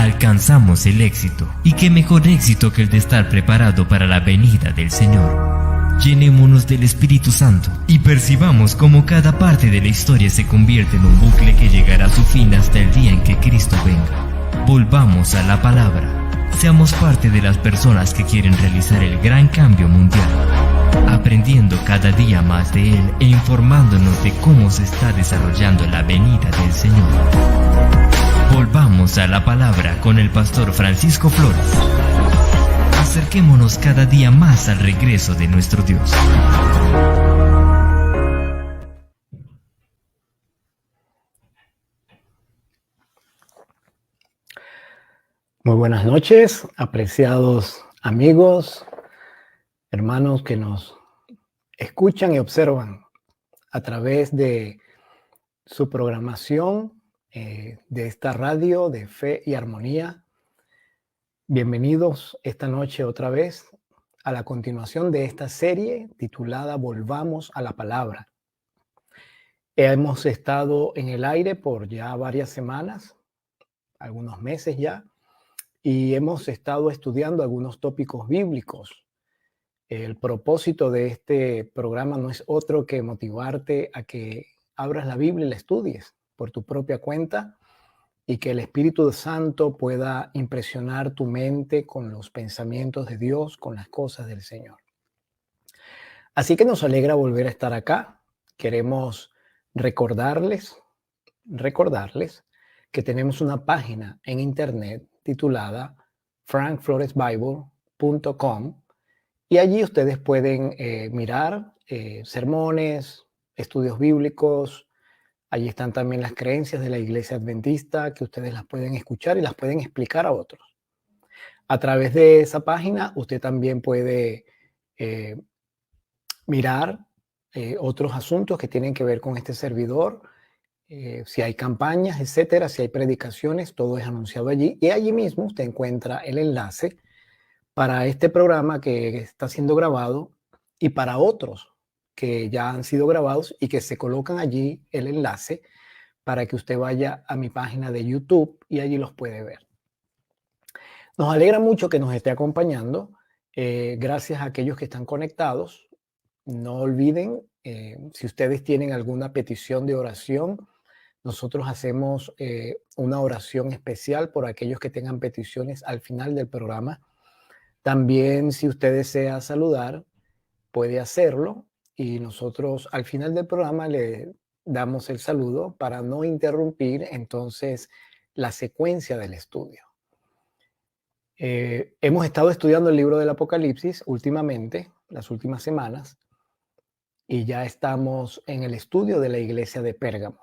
alcanzamos el éxito. Y qué mejor éxito que el de estar preparado para la venida del Señor. Llenémonos del Espíritu Santo y percibamos cómo cada parte de la historia se convierte en un bucle que llegará a su fin hasta el día en que Cristo venga. Volvamos a la palabra. Seamos parte de las personas que quieren realizar el gran cambio mundial, aprendiendo cada día más de Él e informándonos de cómo se está desarrollando la venida del Señor. Volvamos a la palabra con el pastor Francisco Flores. Acerquémonos cada día más al regreso de nuestro Dios. Muy buenas noches, apreciados amigos, hermanos que nos escuchan y observan a través de su programación de esta radio de Fe y Armonía. Bienvenidos esta noche otra vez a la continuación de esta serie titulada Volvamos a la Palabra. Hemos estado en el aire por ya varias semanas, algunos meses ya, y hemos estado estudiando algunos tópicos bíblicos. El propósito de este programa no es otro que motivarte a que abras la Biblia y la estudies por tu propia cuenta y que el Espíritu Santo pueda impresionar tu mente con los pensamientos de Dios, con las cosas del Señor. Así que nos alegra volver a estar acá. Queremos recordarles que tenemos una página en internet titulada frankfloresbible.com y allí ustedes pueden mirar sermones, estudios bíblicos. Allí están también las creencias de la Iglesia Adventista que ustedes las pueden escuchar y las pueden explicar a otros. A través de esa página usted también puede mirar otros asuntos que tienen que ver con este servidor. Si hay campañas, etcétera, si hay predicaciones, todo es anunciado allí. Y allí mismo usted encuentra el enlace para este programa que está siendo grabado y para otros que ya han sido grabados y que se colocan allí el enlace para que usted vaya a mi página de YouTube y allí los puede ver. Nos alegra mucho que nos esté acompañando. Gracias a aquellos que están conectados. No olviden, si ustedes tienen alguna petición de oración, nosotros hacemos una oración especial por aquellos que tengan peticiones al final del programa. También, si usted desea saludar, puede hacerlo y nosotros al final del programa le damos el saludo para no interrumpir entonces la secuencia del estudio. Hemos estado estudiando el libro del Apocalipsis últimamente, las últimas semanas, y ya estamos en el estudio de la iglesia de Pérgamo.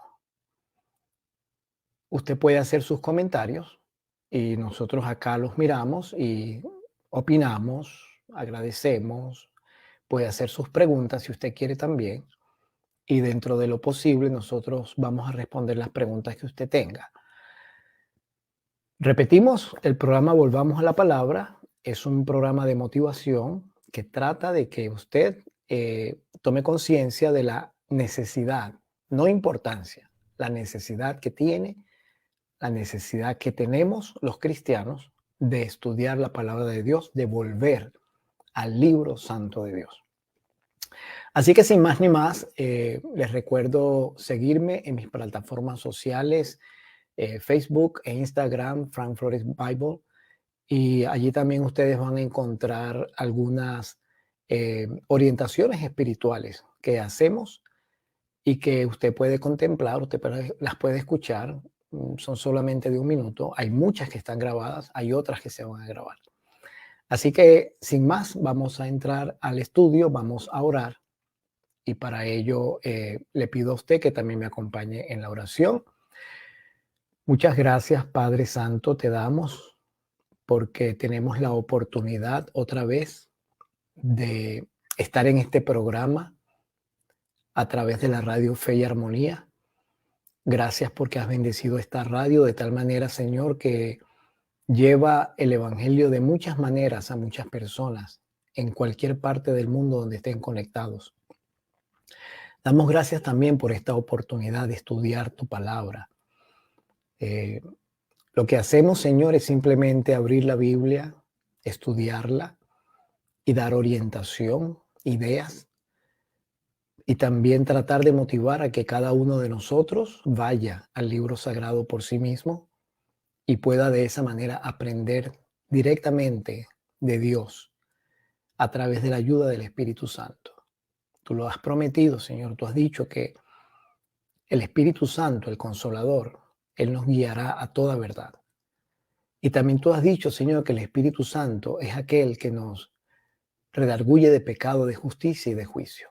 Usted puede hacer sus comentarios y nosotros acá los miramos y opinamos, agradecemos. Puede hacer sus preguntas si usted quiere también. Y dentro de lo posible nosotros vamos a responder las preguntas que usted tenga. Repetimos, el programa Volvamos a la Palabra es un programa de motivación que trata de que usted tome conciencia de la necesidad, no importancia, la necesidad que tiene, la necesidad que tenemos los cristianos de estudiar la palabra de Dios, de volver al libro santo de Dios. Así que sin más ni más, les recuerdo seguirme en mis plataformas sociales, Facebook e Instagram, Frank Flores Bible, y allí también ustedes van a encontrar algunas orientaciones espirituales que hacemos y que usted puede contemplar, usted las puede escuchar. Son solamente de 1 minuto. Hay muchas que están grabadas, hay otras que se van a grabar. Así que, sin más, vamos a entrar al estudio, vamos a orar. Y para ello le pido a usted que también me acompañe en la oración. Muchas gracias, Padre Santo, te damos porque tenemos la oportunidad otra vez de estar en este programa a través de la radio Fe y Armonía. Gracias porque has bendecido esta radio de tal manera, Señor, que lleva el evangelio de muchas maneras a muchas personas en cualquier parte del mundo donde estén conectados. Damos gracias también por esta oportunidad de estudiar tu palabra. Lo que hacemos, Señor, es simplemente abrir la Biblia, estudiarla y dar orientación, ideas, y también tratar de motivar a que cada uno de nosotros vaya al libro sagrado por sí mismo y pueda de esa manera aprender directamente de Dios a través de la ayuda del Espíritu Santo. Tú lo has prometido, Señor. Tú has dicho que el Espíritu Santo, el Consolador, Él nos guiará a toda verdad. Y también tú has dicho, Señor, que el Espíritu Santo es aquel que nos redarguye de pecado, de justicia y de juicio.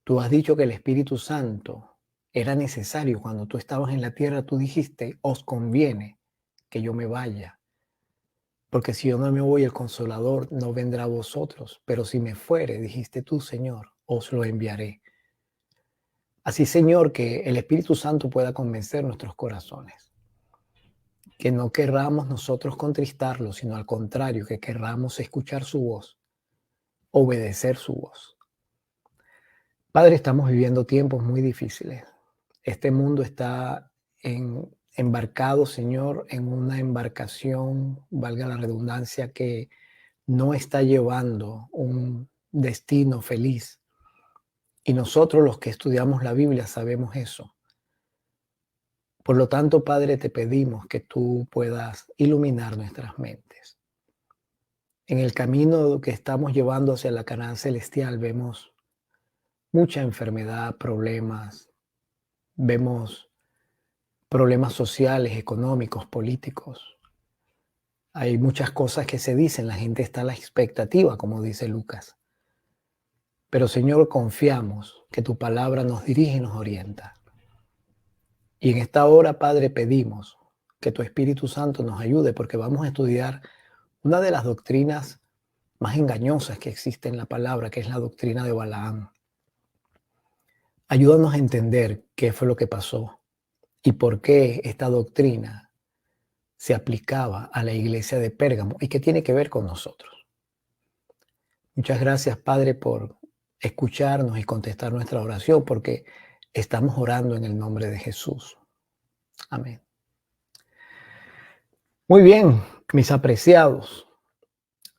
Tú has dicho que el Espíritu Santo era necesario cuando tú estabas en la tierra. Tú dijiste, os conviene que yo me vaya, porque si yo no me voy, el Consolador no vendrá a vosotros, pero si me fuere, dijiste tú, Señor, os lo enviaré. Así, Señor, que el Espíritu Santo pueda convencer nuestros corazones, que no querramos nosotros contristarlo, sino al contrario, que querramos escuchar su voz, obedecer su voz. Padre, estamos viviendo tiempos muy difíciles. Este mundo está embarcado, Señor, en una embarcación, valga la redundancia, que no está llevando un destino feliz. Y nosotros los que estudiamos la Biblia sabemos eso. Por lo tanto, Padre, te pedimos que tú puedas iluminar nuestras mentes. En el camino que estamos llevando hacia la Canaán celestial vemos mucha enfermedad, problemas, vemos problemas sociales, económicos, políticos. Hay muchas cosas que se dicen, la gente está a la expectativa, como dice Lucas. Pero Señor, confiamos que tu palabra nos dirige y nos orienta. Y en esta hora, Padre, pedimos que tu Espíritu Santo nos ayude porque vamos a estudiar una de las doctrinas más engañosas que existe en la palabra, que es la doctrina de Balaam. Ayúdanos a entender qué fue lo que pasó y por qué esta doctrina se aplicaba a la iglesia de Pérgamo y qué tiene que ver con nosotros. Muchas gracias, Padre, por escucharnos y contestar nuestra oración, porque estamos orando en el nombre de Jesús. Amén. Muy bien, mis apreciados.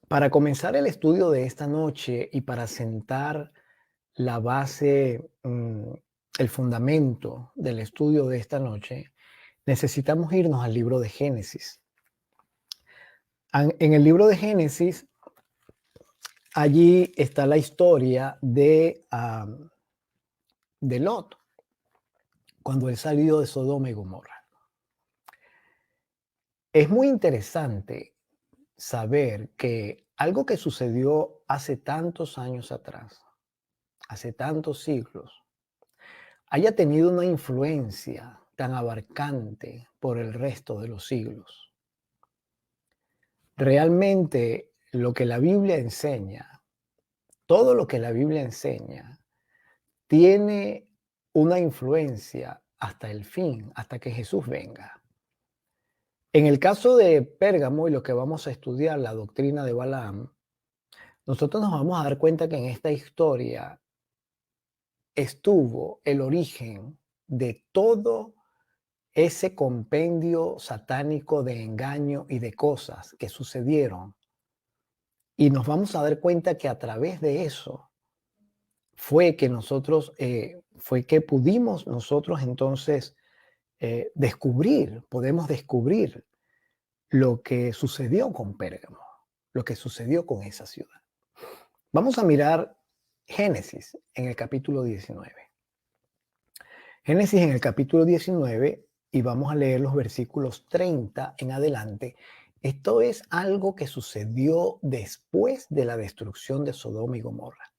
Para comenzar el estudio de esta noche y para sentar la base, el fundamento del estudio de esta noche, necesitamos irnos al libro de Génesis. En el libro de Génesis, allí está la historia de Lot, cuando él salió de Sodoma y Gomorra. Es muy interesante saber que algo que sucedió hace tantos años atrás, hace tantos siglos, haya tenido una influencia tan abarcante por el resto de los siglos. Realmente lo que la Biblia enseña, todo lo que la Biblia enseña, tiene una influencia hasta el fin, hasta que Jesús venga. En el caso de Pérgamo y lo que vamos a estudiar, la doctrina de Balaam, nosotros nos vamos a dar cuenta que en esta historia estuvo el origen de todo ese compendio satánico de engaño y de cosas que sucedieron. Y nos vamos a dar cuenta que a través de eso fue que pudimos nosotros entonces podemos descubrir lo que sucedió con Pérgamo, lo que sucedió con esa ciudad. Vamos a mirar Génesis en el capítulo 19. Génesis en el capítulo 19 y vamos a leer los versículos 30 en adelante. Esto es algo que sucedió después de la destrucción de Sodoma y Gomorra.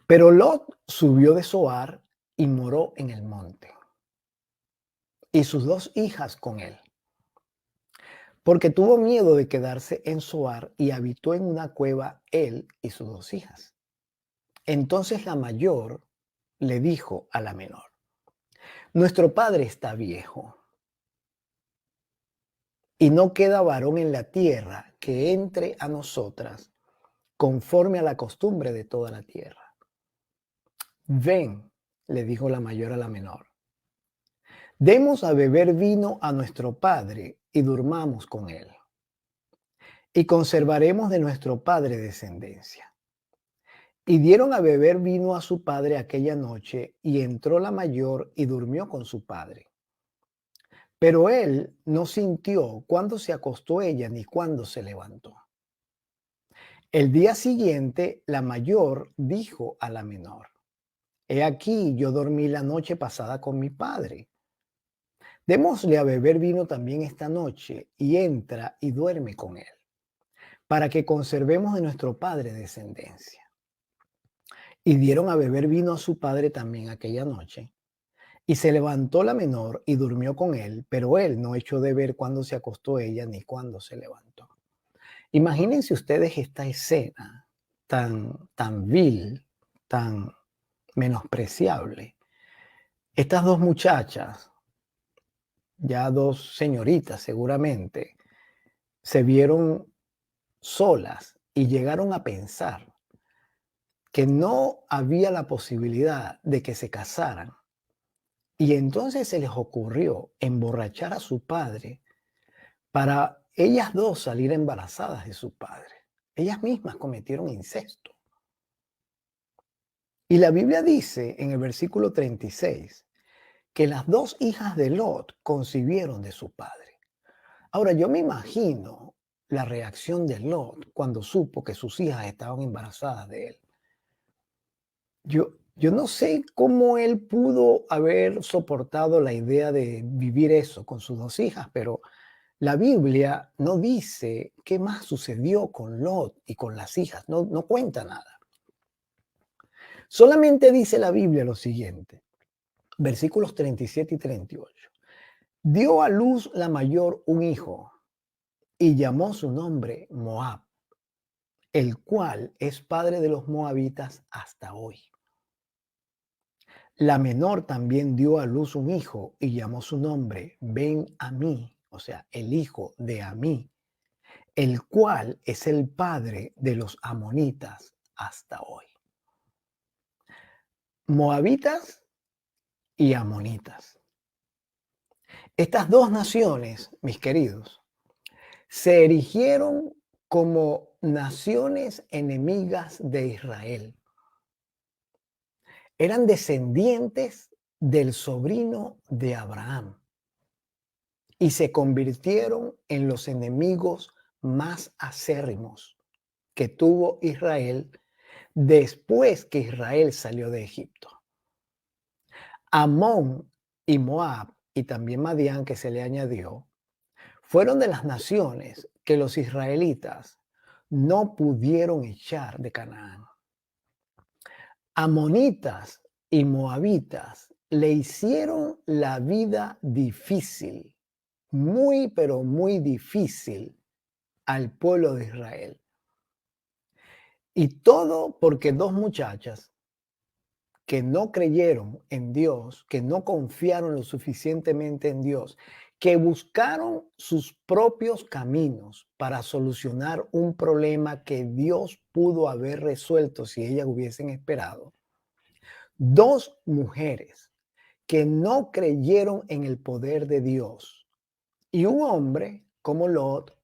Pero Lot subió de Zoar y moró en el monte, y sus dos hijas con él, porque tuvo miedo de quedarse en Zoar y habitó en una cueva él y sus dos hijas. Entonces la mayor le dijo a la menor: nuestro padre está viejo y no queda varón en la tierra que entre a nosotras conforme a la costumbre de toda la tierra. Ven, le dijo la mayor a la menor, Demos a beber vino a nuestro padre y durmamos con él, y conservaremos de nuestro padre descendencia. Y dieron a beber vino a su padre aquella noche, y entró la mayor y durmió con su padre. Pero él no sintió cuándo se acostó ella ni cuándo se levantó. El día siguiente, la mayor dijo a la menor: He aquí, yo dormí la noche pasada con mi padre. Démosle a beber vino también esta noche, y entra y duerme con él, para que conservemos de nuestro padre descendencia. Y dieron a beber vino a su padre también aquella noche. Y se levantó la menor y durmió con él, pero él no echó de ver cuándo se acostó ella ni cuándo se levantó. Imagínense ustedes esta escena tan vil, tan menospreciable. Estas dos muchachas, ya dos señoritas seguramente, se vieron solas y llegaron a pensar que no había la posibilidad de que se casaran. Y entonces se les ocurrió emborrachar a su padre para ellas dos salir embarazadas de su padre. Ellas mismas cometieron incesto. Y la Biblia dice en el versículo 36 que las dos hijas de Lot concibieron de su padre. Ahora, yo me imagino la reacción de Lot cuando supo que sus hijas estaban embarazadas de él. Yo no sé cómo él pudo haber soportado la idea de vivir eso con sus dos hijas, pero la Biblia no dice qué más sucedió con Lot y con las hijas, no cuenta nada. Solamente dice la Biblia lo siguiente, versículos 37 y 38. Dio a luz la mayor un hijo y llamó su nombre Moab, el cual es padre de los moabitas hasta hoy. La menor también dio a luz un hijo y llamó su nombre Ben-Amí, o sea, el hijo de Amí, el cual es el padre de los amonitas hasta hoy. Moabitas y amonitas. Estas dos naciones, mis queridos, se erigieron como naciones enemigas de Israel. Eran descendientes del sobrino de Abraham y se convirtieron en los enemigos más acérrimos que tuvo Israel después que Israel salió de Egipto. Amón y Moab, y también Madián, que se le añadió, fueron de las naciones que los israelitas no pudieron echar de Canaán. Amonitas y moabitas le hicieron la vida difícil, muy, pero muy difícil al pueblo de Israel. Y todo porque dos muchachas que no creyeron en Dios, que no confiaron lo suficientemente en Dios, que buscaron sus propios caminos para solucionar un problema que Dios pudo haber resuelto si ellas hubiesen esperado. Dos mujeres que no creyeron en el poder de Dios y un hombre como Lot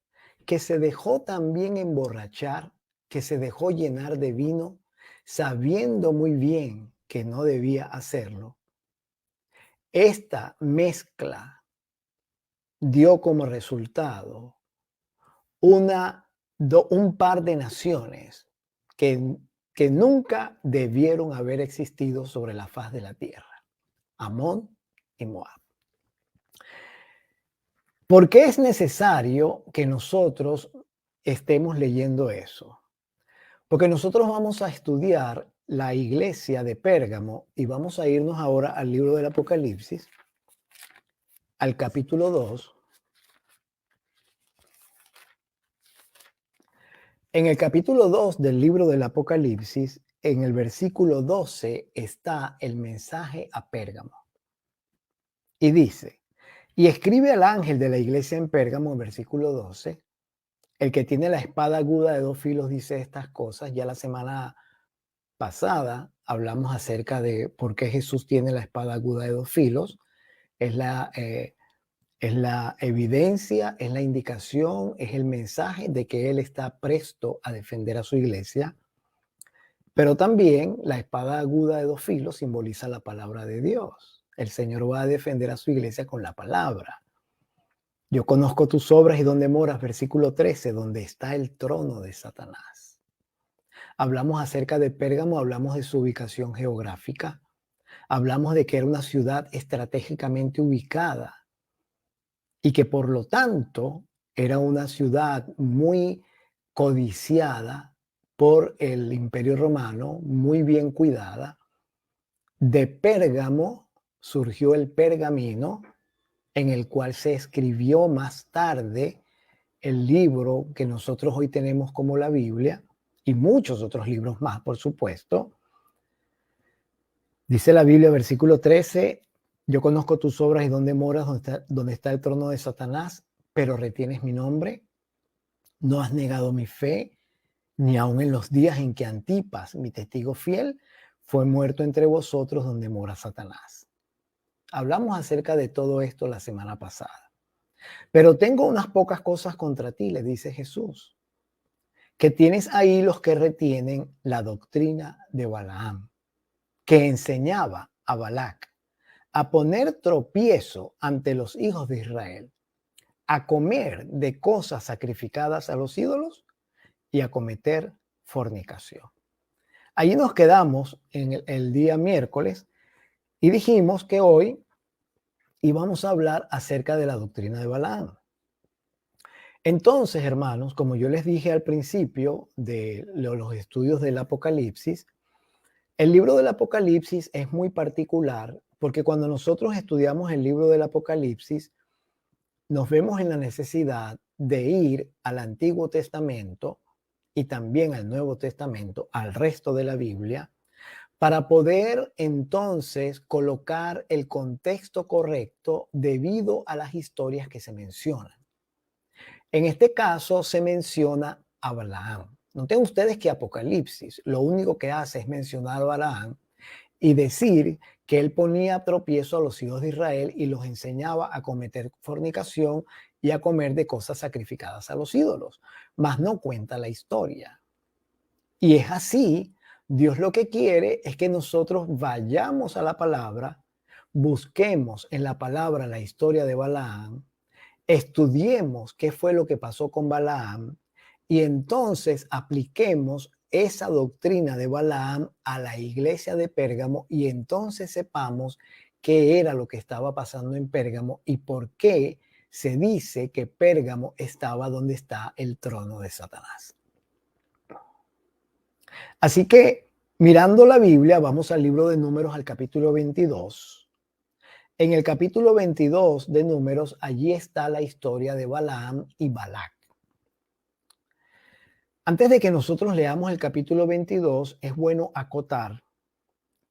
que se dejó también emborrachar, que se dejó llenar de vino, sabiendo muy bien que no debía hacerlo. Esta mezcla dio como resultado un par de naciones que nunca debieron haber existido sobre la faz de la tierra, Amón y Moab. ¿Por qué es necesario que nosotros estemos leyendo eso? Porque nosotros vamos a estudiar la iglesia de Pérgamo y vamos a irnos ahora al libro del Apocalipsis, al capítulo 2. En el capítulo 2 del libro del Apocalipsis, en el versículo 12, está el mensaje a Pérgamo. Y dice, y escribe al ángel de la iglesia en Pérgamo, en versículo 12, el que tiene la espada aguda de dos filos dice estas cosas. Ya la semana pasada hablamos acerca de por qué Jesús tiene la espada aguda de dos filos. Es la evidencia, es la indicación, es el mensaje de que Él está presto a defender a su iglesia. Pero también la espada aguda de dos filos simboliza la palabra de Dios. El Señor va a defender a su iglesia con la palabra. Yo conozco tus obras y dónde moras, versículo 13, donde está el trono de Satanás. Hablamos acerca de Pérgamo, hablamos de su ubicación geográfica, hablamos de que era una ciudad estratégicamente ubicada y que por lo tanto era una ciudad muy codiciada por el Imperio Romano, muy bien cuidada. De Pérgamo surgió el pergamino, en el cual se escribió más tarde el libro que nosotros hoy tenemos como la Biblia y muchos otros libros más, por supuesto. Dice la Biblia, versículo 13, yo conozco tus obras y dónde moras, dónde está el trono de Satanás, pero retienes mi nombre, no has negado mi fe, ni aun en los días en que Antipas, mi testigo fiel, fue muerto entre vosotros donde mora Satanás. Hablamos acerca de todo esto la semana pasada. Pero tengo unas pocas cosas contra ti, le dice Jesús, que tienes ahí los que retienen la doctrina de Balaam, que enseñaba a Balac a poner tropiezo ante los hijos de Israel, a comer de cosas sacrificadas a los ídolos y a cometer fornicación. Allí nos quedamos en el día miércoles y dijimos que hoy íbamos a hablar acerca de la doctrina de Balaam. Entonces, hermanos, como yo les dije al principio de los estudios del Apocalipsis, el libro del Apocalipsis es muy particular porque cuando nosotros estudiamos el libro del Apocalipsis, nos vemos en la necesidad de ir al Antiguo Testamento y también al Nuevo Testamento, al resto de la Biblia, para poder entonces colocar el contexto correcto debido a las historias que se mencionan. En este caso se menciona a Balaam. Noten ustedes que Apocalipsis lo único que hace es mencionar a Balaam y decir que él ponía a tropiezo a los hijos de Israel y los enseñaba a cometer fornicación y a comer de cosas sacrificadas a los ídolos, mas no cuenta la historia. Y es así, Dios lo que quiere es que nosotros vayamos a la palabra, busquemos en la palabra la historia de Balaam, estudiemos qué fue lo que pasó con Balaam y entonces apliquemos esa doctrina de Balaam a la iglesia de Pérgamo y entonces sepamos qué era lo que estaba pasando en Pérgamo y por qué se dice que Pérgamo estaba donde está el trono de Satanás. Así que mirando la Biblia, vamos al libro de Números, al capítulo 22. En el capítulo 22 de Números, allí está la historia de Balaam y Balac. Antes de que nosotros leamos el capítulo 22, es bueno acotar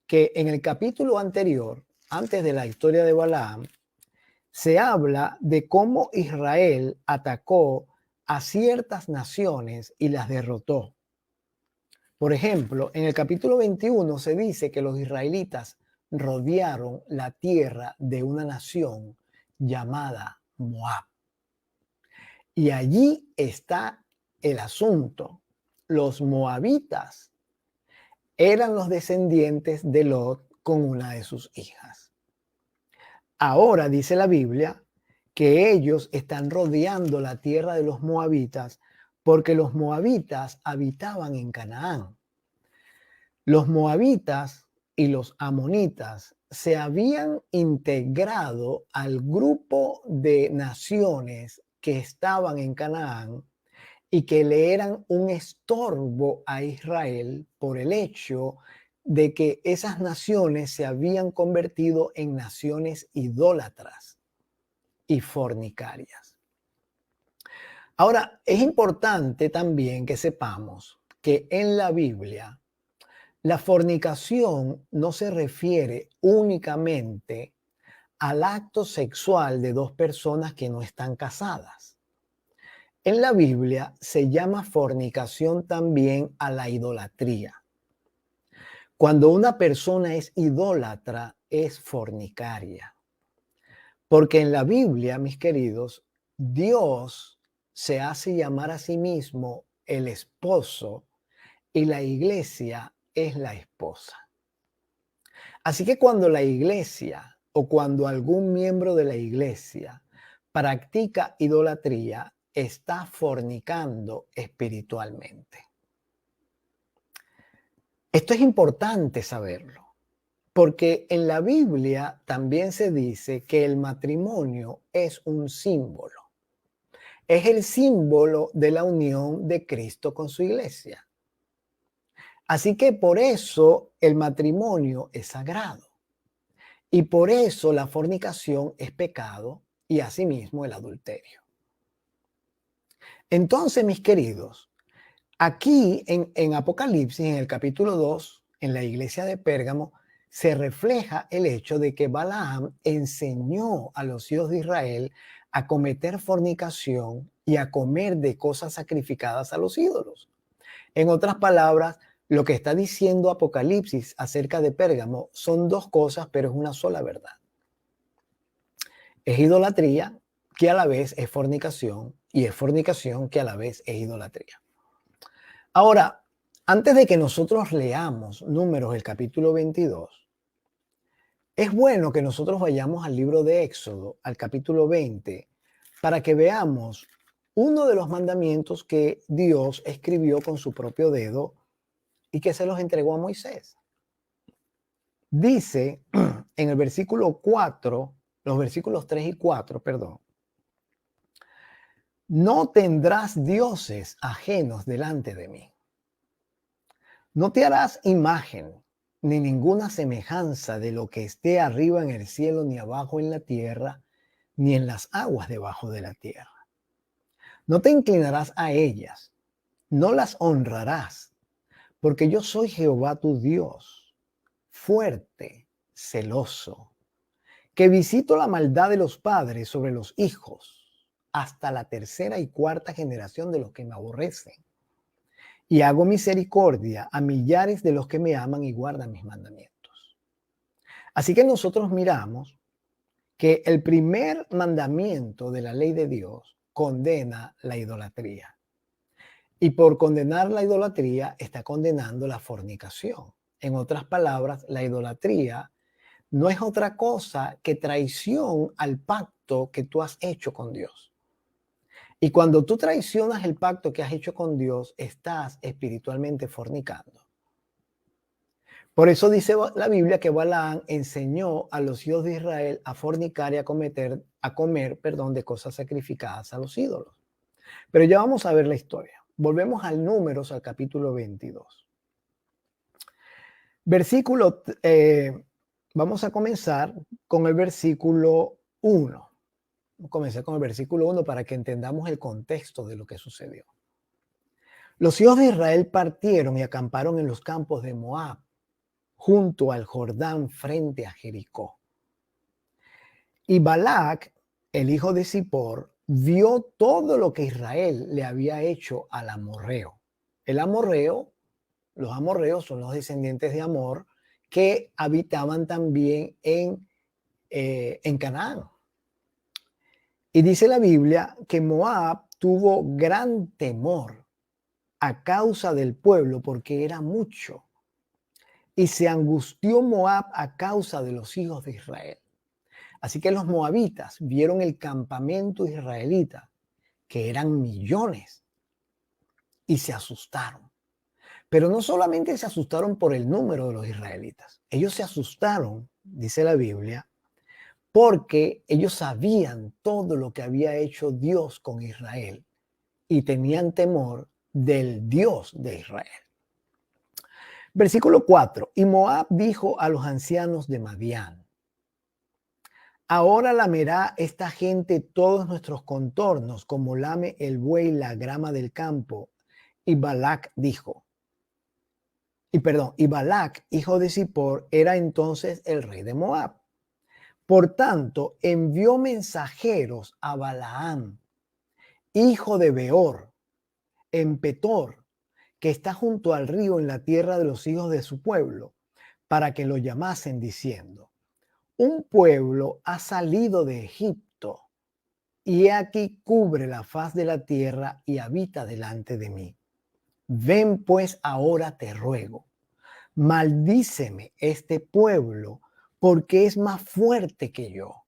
que en el capítulo anterior, antes de la historia de Balaam, se habla de cómo Israel atacó a ciertas naciones y las derrotó. Por ejemplo, en el capítulo 21 se dice que los israelitas rodearon la tierra de una nación llamada Moab. Y allí está el asunto. Los moabitas eran los descendientes de Lot con una de sus hijas. Ahora dice la Biblia que ellos están rodeando la tierra de los moabitas porque los moabitas habitaban en Canaán. Los moabitas y los amonitas se habían integrado al grupo de naciones que estaban en Canaán y que le eran un estorbo a Israel por el hecho de que esas naciones se habían convertido en naciones idólatras y fornicarias. Ahora, es importante también que sepamos que en la Biblia la fornicación no se refiere únicamente al acto sexual de dos personas que no están casadas. En la Biblia se llama fornicación también a la idolatría. Cuando una persona es idólatra, es fornicaria. Porque en la Biblia, mis queridos, Dios se hace llamar a sí mismo el esposo y la iglesia es la esposa. Así que cuando la iglesia o cuando algún miembro de la iglesia practica idolatría, está fornicando espiritualmente. Esto es importante saberlo, porque en la Biblia también se dice que el matrimonio es un símbolo. Es el símbolo de la unión de Cristo con su iglesia. Así que por eso el matrimonio es sagrado. Y por eso la fornicación es pecado y asimismo el adulterio. Entonces, mis queridos, aquí en Apocalipsis, en el capítulo 2, en la iglesia de Pérgamo, se refleja el hecho de que Balaam enseñó a los hijos de Israel a cometer fornicación y a comer de cosas sacrificadas a los ídolos. En otras palabras, lo que está diciendo Apocalipsis acerca de Pérgamo son dos cosas, pero es una sola verdad. Es idolatría que a la vez es fornicación y es fornicación que a la vez es idolatría. Ahora, antes de que nosotros leamos Números, el capítulo 22, es bueno que nosotros vayamos al libro de Éxodo, al capítulo 20, para que veamos uno de los mandamientos que Dios escribió con su propio dedo y que se los entregó a Moisés. Dice en el versículo 4, los versículos 3 y 4, perdón. No tendrás dioses ajenos delante de mí. No te harás imagen ni ninguna semejanza de lo que esté arriba en el cielo, ni abajo en la tierra, ni en las aguas debajo de la tierra. No te inclinarás a ellas, no las honrarás, porque yo soy Jehová tu Dios, fuerte, celoso, que visito la maldad de los padres sobre los hijos, hasta la tercera y cuarta generación de los que me aborrecen. Y hago misericordia a millares de los que me aman y guardan mis mandamientos. Así que nosotros miramos que el primer mandamiento de la ley de Dios condena la idolatría. Y por condenar la idolatría está condenando la fornicación. En otras palabras, la idolatría no es otra cosa que traición al pacto que tú has hecho con Dios. Y cuando tú traicionas el pacto que has hecho con Dios, estás espiritualmente fornicando. Por eso dice la Biblia que Balaam enseñó a los hijos de Israel a fornicar y a comer, de cosas sacrificadas a los ídolos. Pero ya vamos a ver la historia. Volvemos al Números, al capítulo 22. Vamos a comenzar con el versículo 1. Comencé con el versículo 1 para que entendamos el contexto de lo que sucedió. Los hijos de Israel partieron y acamparon en los campos de Moab, junto al Jordán, frente a Jericó. Y Balac, el hijo de Zippor, vio todo lo que Israel le había hecho al amorreo. El amorreo, los amorreos son los descendientes de Amor que habitaban también en Canaán. Y dice la Biblia que Moab tuvo gran temor a causa del pueblo porque era mucho. Y se angustió Moab a causa de los hijos de Israel. Así que los moabitas vieron el campamento israelita, que eran millones, y se asustaron. Pero no solamente se asustaron por el número de los israelitas. Ellos se asustaron, dice la Biblia, porque ellos sabían todo lo que había hecho Dios con Israel y tenían temor del Dios de Israel. Versículo 4. Y Moab dijo a los ancianos de Madián: ahora lamerá esta gente todos nuestros contornos, como lame el buey la grama del campo. Y Balac, hijo de Zippor, era entonces el rey de Moab. Por tanto, envió mensajeros a Balaam, hijo de Beor, en Petor, que está junto al río en la tierra de los hijos de su pueblo, para que lo llamasen diciendo: un pueblo ha salido de Egipto y aquí cubre la faz de la tierra y habita delante de mí. Ven pues ahora te ruego, maldíceme este pueblo porque es más fuerte que yo.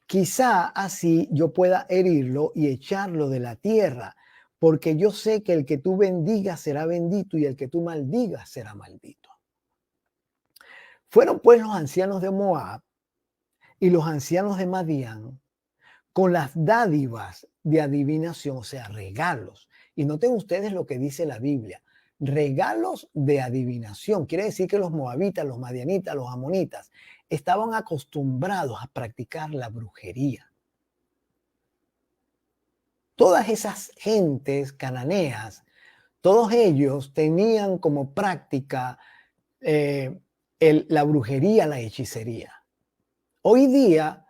Quizá así yo pueda herirlo y echarlo de la tierra, porque yo sé que el que tú bendigas será bendito y el que tú maldigas será maldito. Fueron pues los ancianos de Moab y los ancianos de Madián con las dádivas de adivinación, o sea, regalos. Y noten ustedes lo que dice la Biblia, regalos de adivinación. Quiere decir que los moabitas, los madianitas, los amonitas estaban acostumbrados a practicar la brujería. Todas esas gentes cananeas, todos ellos tenían como práctica la brujería, la hechicería. Hoy día,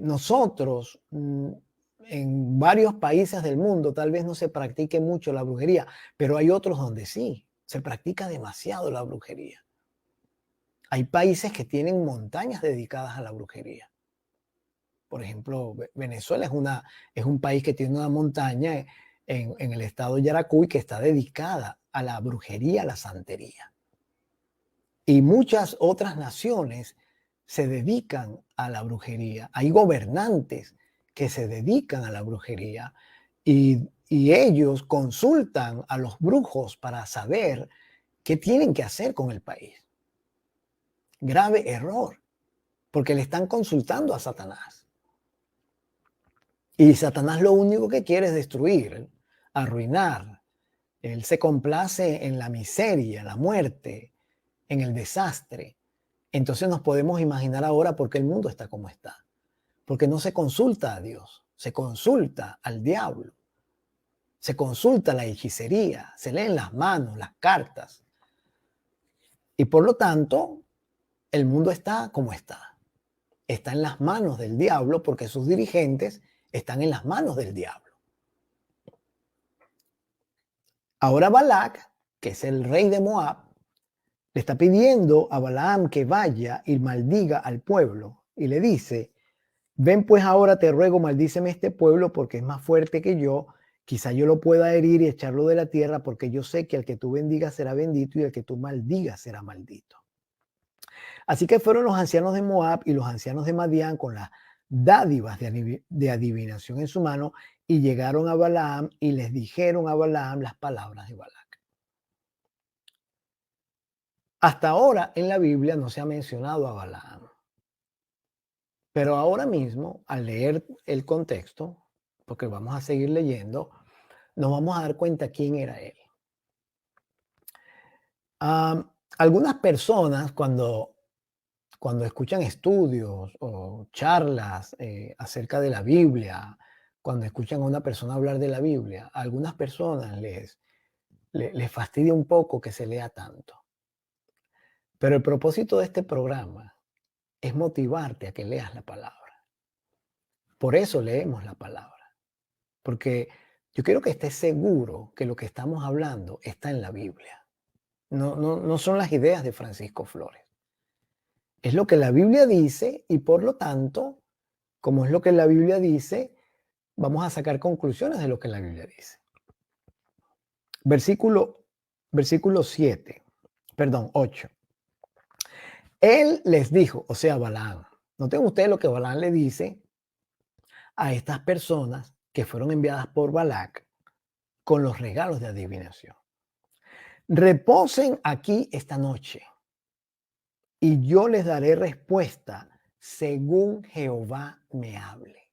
nosotros en varios países del mundo tal vez no se practique mucho la brujería, pero hay otros donde sí, se practica demasiado la brujería. Hay países que tienen montañas dedicadas a la brujería. Por ejemplo, Venezuela es un país que tiene una montaña en el estado de Yaracuy que está dedicada a la brujería, a la santería. Y muchas otras naciones se dedican a la brujería. Hay gobernantes que se dedican a la brujería y ellos consultan a los brujos para saber qué tienen que hacer con el país. Grave error, porque le están consultando a Satanás. Y Satanás lo único que quiere es destruir, arruinar. Él se complace en la miseria, la muerte, en el desastre. Entonces nos podemos imaginar ahora por qué el mundo está como está. Porque no se consulta a Dios, se consulta al diablo, se consulta la hechicería, se leen las manos, las cartas. Y por lo tanto, el mundo está como está. Está en las manos del diablo porque sus dirigentes están en las manos del diablo. Ahora Balac, que es el rey de Moab, le está pidiendo a Balaam que vaya y maldiga al pueblo y le dice: ven pues ahora te ruego, maldíceme este pueblo porque es más fuerte que yo, quizá yo lo pueda herir y echarlo de la tierra, porque yo sé que el que tú bendigas será bendito y el que tú maldigas será maldito. Así que fueron los ancianos de Moab y los ancianos de Madián con las dádivas de adivinación en su mano y llegaron a Balaam y les dijeron a Balaam las palabras de Balac. Hasta ahora en la Biblia no se ha mencionado a Balaam. Pero ahora mismo, al leer el contexto, porque vamos a seguir leyendo, nos vamos a dar cuenta quién era él. Algunas personas cuando escuchan estudios o charlas acerca de la Biblia, cuando escuchan a una persona hablar de la Biblia, a algunas personas les fastidia un poco que se lea tanto. Pero el propósito de este programa es motivarte a que leas la palabra. Por eso leemos la palabra. Porque yo quiero que estés seguro que lo que estamos hablando está en la Biblia. No son las ideas de Francisco Flores. Es lo que la Biblia dice y por lo tanto, como es lo que la Biblia dice, vamos a sacar conclusiones de lo que la Biblia dice. Versículo 7, perdón, 8. Él les dijo, o sea, Balaam. Noten ustedes lo que Balaam le dice a estas personas que fueron enviadas por Balac con los regalos de adivinación. Reposen aquí esta noche y yo les daré respuesta según Jehová me hable.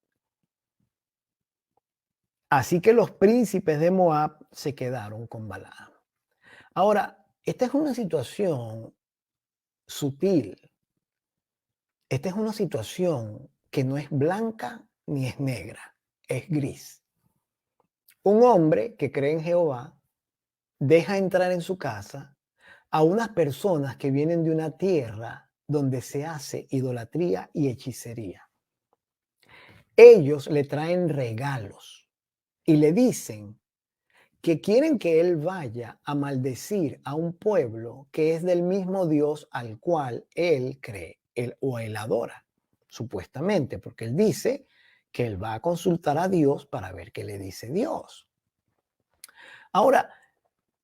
Así que los príncipes de Moab se quedaron con Balaam. Ahora, esta es una situación sutil. Esta es una situación que no es blanca ni es negra, es gris. Un hombre que cree en Jehová deja entrar en su casa a unas personas que vienen de una tierra donde se hace idolatría y hechicería. Ellos le traen regalos y le dicen que quieren que él vaya a maldecir a un pueblo que es del mismo Dios al cual él cree. él adora, supuestamente, porque él dice que él va a consultar a Dios para ver qué le dice Dios. Ahora,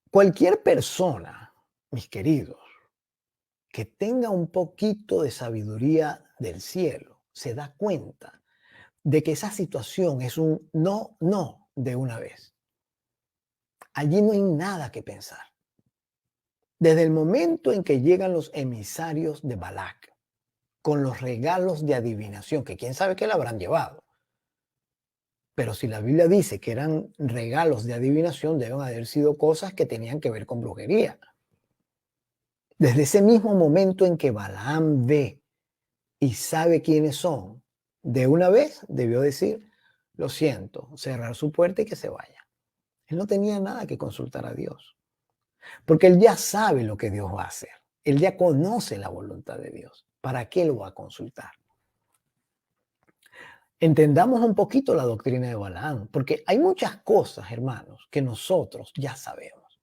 cualquier persona, mis queridos, que tenga un poquito de sabiduría del cielo, se da cuenta de que esa situación es un no, no de una vez. Allí no hay nada que pensar. Desde el momento en que llegan los emisarios de Balac con los regalos de adivinación, que quién sabe qué le habrán llevado, pero si la Biblia dice que eran regalos de adivinación, deben haber sido cosas que tenían que ver con brujería. Desde ese mismo momento en que Balaam ve y sabe quiénes son, de una vez debió decir, lo siento, cerrar su puerta y que se vaya. Él no tenía nada que consultar a Dios, porque él ya sabe lo que Dios va a hacer. Él ya conoce la voluntad de Dios. ¿Para qué lo va a consultar? Entendamos un poquito la doctrina de Balaam, porque hay muchas cosas, hermanos, que nosotros ya sabemos.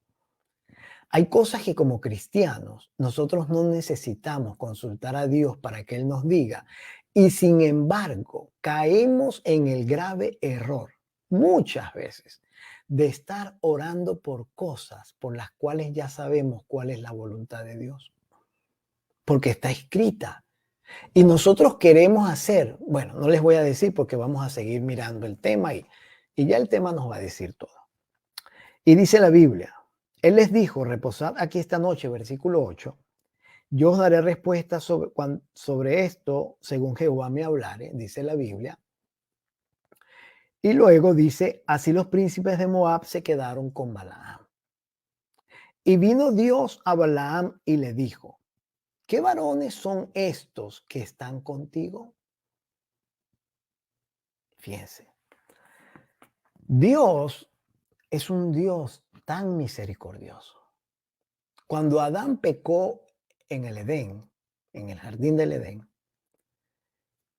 Hay cosas que como cristianos nosotros no necesitamos consultar a Dios para que Él nos diga, y sin embargo caemos en el grave error muchas veces de estar orando por cosas por las cuales ya sabemos cuál es la voluntad de Dios, porque está escrita. Y nosotros queremos hacer, bueno, no les voy a decir porque vamos a seguir mirando el tema y ya el tema nos va a decir todo. Y dice la Biblia, Él les dijo, reposad aquí esta noche, versículo 8, yo os daré respuesta sobre esto según Jehová me hablare, dice la Biblia. Y luego dice, así los príncipes de Moab se quedaron con Balaam. Y vino Dios a Balaam y le dijo, ¿qué varones son estos que están contigo? Fíjense, Dios es un Dios tan misericordioso. Cuando Adán pecó en el Edén, en el jardín del Edén,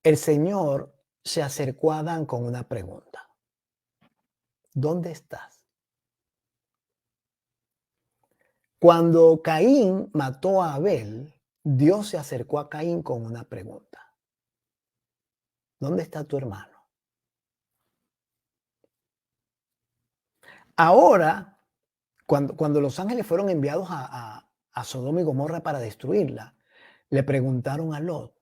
el Señor se acercó a Adán con una pregunta. ¿Dónde estás? Cuando Caín mató a Abel, Dios se acercó a Caín con una pregunta. ¿Dónde está tu hermano? Ahora, cuando los ángeles fueron enviados a Sodoma y Gomorra para destruirla, le preguntaron a Lot,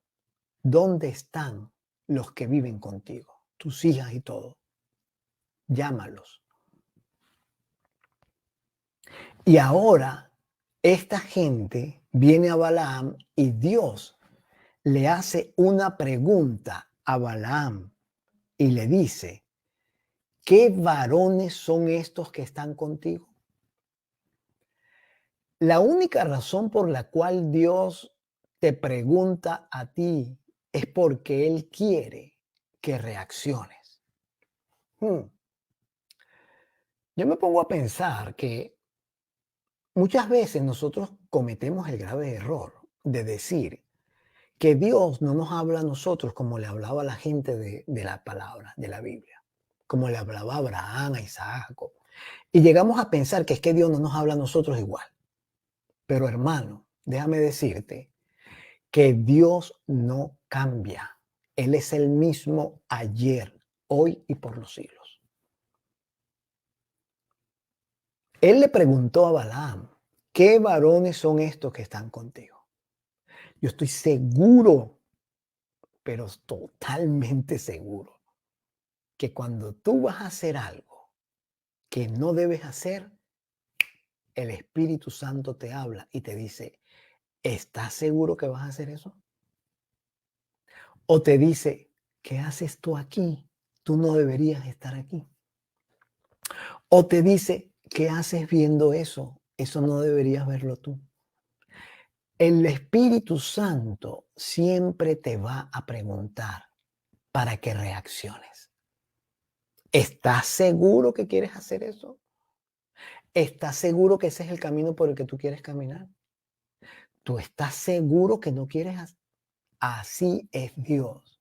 ¿dónde están los que viven contigo? Tus hijas y todo. Llámalos. Y ahora esta gente viene a Balaam y Dios le hace una pregunta a Balaam y le dice, ¿qué varones son estos que están contigo? La única razón por la cual Dios te pregunta a ti es porque Él quiere que reacciones. Yo me pongo a pensar que muchas veces nosotros cometemos el grave error de decir que Dios no nos habla a nosotros como le hablaba a la gente de la palabra, de la Biblia, como le hablaba a Abraham, a Isaac, a Jacob. Y llegamos a pensar que es que Dios no nos habla a nosotros igual. Pero hermano, déjame decirte que Dios no cambia. Él es el mismo ayer, hoy y por los siglos. Él le preguntó a Balaam, ¿qué varones son estos que están contigo? Yo estoy seguro, pero totalmente seguro, que cuando tú vas a hacer algo que no debes hacer, el Espíritu Santo te habla y te dice, ¿estás seguro que vas a hacer eso? O te dice, ¿qué haces tú aquí? Tú no deberías estar aquí. O te dice, ¿qué haces viendo eso? Eso no deberías verlo tú. El Espíritu Santo siempre te va a preguntar para que reacciones. ¿Estás seguro que quieres hacer eso? ¿Estás seguro que ese es el camino por el que tú quieres caminar? ¿Tú estás seguro que no quieres hacer? Así es Dios.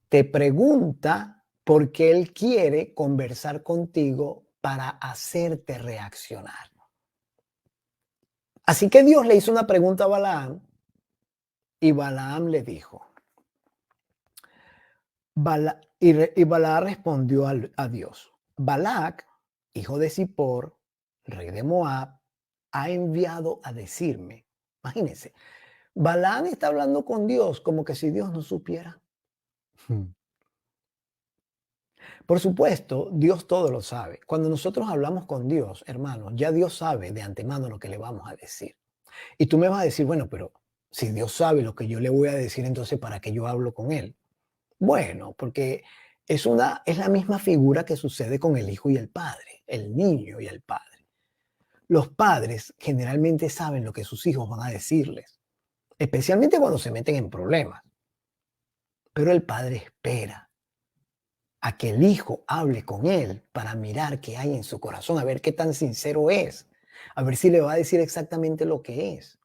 Te pregunta porque Él quiere conversar contigo para hacerte reaccionar. Así que Dios le hizo una pregunta a Balaam Y Balaam le dijo, y Balaam respondió a Dios, Balac, hijo de Zippor, rey de Moab, ha enviado a decirme, imagínense, Balaam está hablando con Dios como que si Dios no supiera. Por supuesto, Dios todo lo sabe. Cuando nosotros hablamos con Dios, hermanos, ya Dios sabe de antemano lo que le vamos a decir. Y tú me vas a decir, bueno, pero si Dios sabe lo que yo le voy a decir, entonces ¿para qué yo hablo con él? Bueno, porque es la misma figura que sucede con el hijo y el padre, el niño y el padre. Los padres generalmente saben lo que sus hijos van a decirles, especialmente cuando se meten en problemas. Pero el padre espera a que el hijo hable con él para mirar qué hay en su corazón, a ver qué tan sincero es, a ver si le va a decir exactamente lo que es.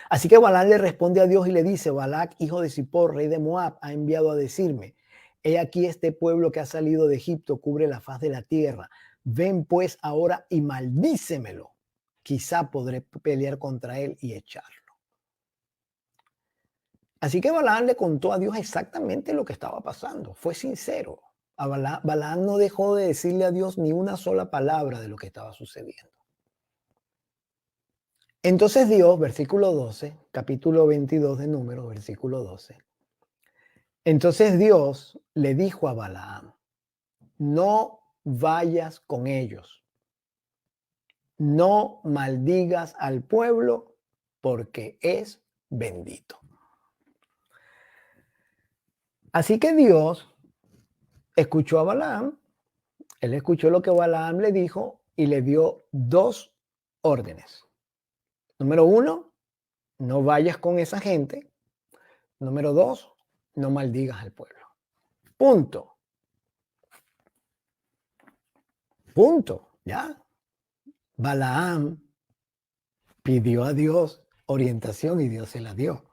Así que Balac le responde a Dios y le dice, Balac, hijo de Zippor, rey de Moab, ha enviado a decirme, he aquí este pueblo que ha salido de Egipto cubre la faz de la tierra. Ven pues ahora y maldícemelo. Quizá podré pelear contra él y echarlo. Así que Balaam le contó a Dios exactamente lo que estaba pasando. Fue sincero. Balaam no dejó de decirle a Dios ni una sola palabra de lo que estaba sucediendo. Entonces Dios, versículo 12, capítulo 22 de Números, versículo 12. Entonces Dios le dijo a Balaam, no vayas con ellos, no maldigas al pueblo porque es bendito. Así que Dios escuchó a Balaam, él escuchó lo que Balaam le dijo y le dio dos órdenes. Número 1, no vayas con esa gente. Número 2, no maldigas al pueblo. Punto. Punto. Ya. Balaam pidió a Dios orientación y Dios se la dio.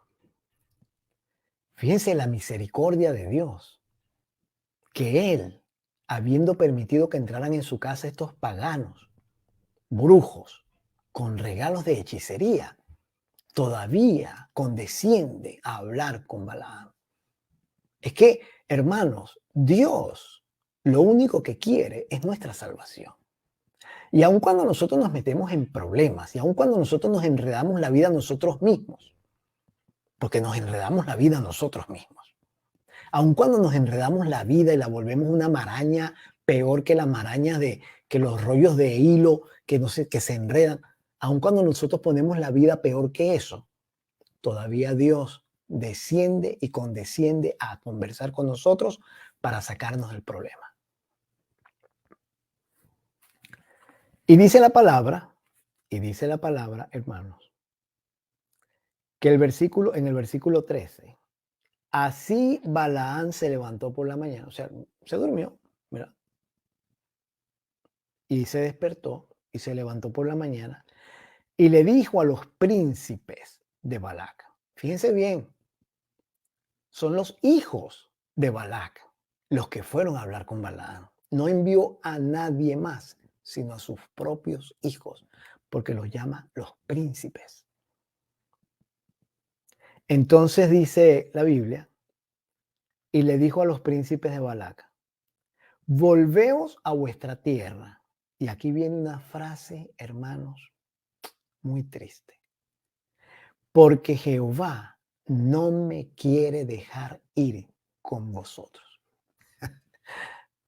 Fíjense la misericordia de Dios, que Él, habiendo permitido que entraran en su casa estos paganos, brujos, con regalos de hechicería, todavía condesciende a hablar con Balaam. Es que, hermanos, Dios lo único que quiere es nuestra salvación. Y aun cuando nosotros nos metemos en problemas, y aun cuando nosotros nos enredamos la vida nosotros mismos, porque nos enredamos la vida nosotros mismos, aun cuando nos enredamos la vida y la volvemos una maraña peor que la maraña que los rollos de hilo que, no sé, que se enredan, aun cuando nosotros ponemos la vida peor que eso, todavía Dios desciende y condesciende a conversar con nosotros para sacarnos del problema. Y dice la palabra, hermanos, que en el versículo 13, así Balaam se levantó por la mañana, o sea, se durmió, mira, y se despertó y se levantó por la mañana y le dijo a los príncipes de Balac, fíjense bien, son los hijos de Balac los que fueron a hablar con Balaam. No envió a nadie más, sino a sus propios hijos, porque los llama los príncipes. Entonces dice la Biblia, y le dijo a los príncipes de Balac, volveos a vuestra tierra. Y aquí viene una frase, hermanos, muy triste. Porque Jehová no me quiere dejar ir con vosotros.